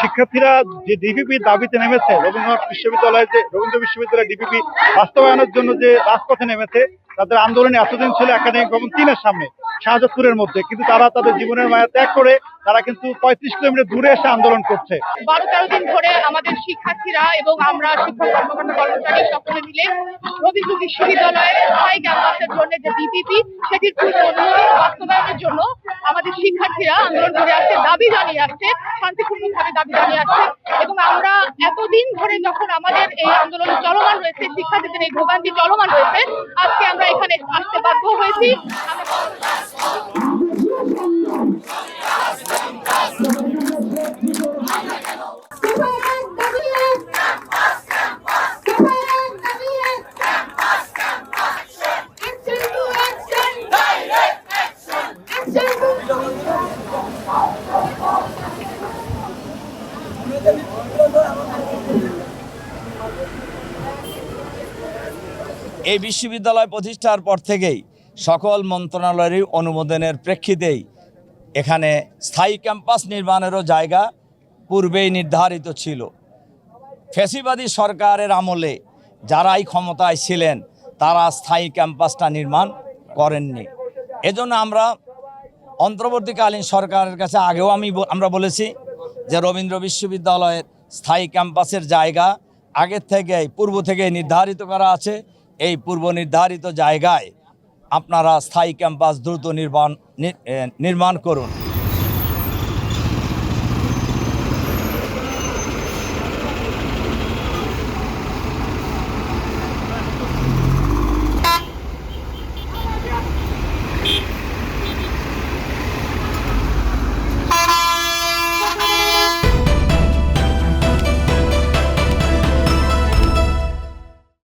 শিক্ষার্থীরা যে ডিপিপি দাবিতে নেমেছে, রবীন্দ্র বিশ্ববিদ্যালয় ডিপিপি বাস্তবায়নের জন্য যে রাজপথে নেমেছে, তাদের আন্দোলনে এতদিন ছিল একাডেমিক ভবন 3-এর সামনে শাহজাদপুরের মধ্যে, কিন্তু তারা তাদের জীবনের মায়া ত্যাগ করে তারা কিন্তু 35 কিলোমিটার দূরে এসে আন্দোলন করছে। 12-13 দিন ধরে আমাদের শিক্ষার্থীরা এবং আমরা শিক্ষক কর্মকর্তা কর্মচারী সকলে মিলে রবীন্দ্র বিশ্ববিদ্যালয়ের স্থায়ী ক্যাম্পাসের জন্য যে ডিপিপি সেটির পূর্ণ অনুমোদন বাস্তবায়নের জন্য আমাদের শিক্ষার্থীরা আন্দোলন করে আসছে, দাবি জানিয়ে আসছে, শান্তিপূর্ণভাবে দাবি জানিয়ে আসছে। এবং আমরা এতদিন ধরে যখন আমাদের এই আন্দোলন চলমান রয়েছে, শিক্ষার্থীদের এই ভোগান্তি চলমান রয়েছে, আজকে আমরা এখানে আসতে বাধ্য হয়েছি। এই বিশ্ববিদ্যালয় প্রতিষ্ঠার পর থেকেই সকল মন্ত্রণালয়ের অনুমোদনের প্রেক্ষিতেই এখানে স্থায়ী ক্যাম্পাস নির্মাণেরও জায়গা পূর্বেই নির্ধারিত ছিল। ফ্যাসিবাদী সরকারের আমলে যারাই ক্ষমতায় ছিলেন তারা স্থায়ী ক্যাম্পাসটা নির্মাণ করেননি। এজন্য আমরা অন্তর্বর্তীকালীন সরকারের কাছে আগেও আমরা বলেছি যে রবীন্দ্র বিশ্ববিদ্যালয়ের স্থায়ী ক্যাম্পাসের জায়গা আগের থেকেই পূর্ব থেকে নির্ধারিত করা আছে। এই পূর্ব নির্ধারিত জায়গায় আপনারা স্থায়ী ক্যাম্পাস দ্রুত নির্মাণ করুন।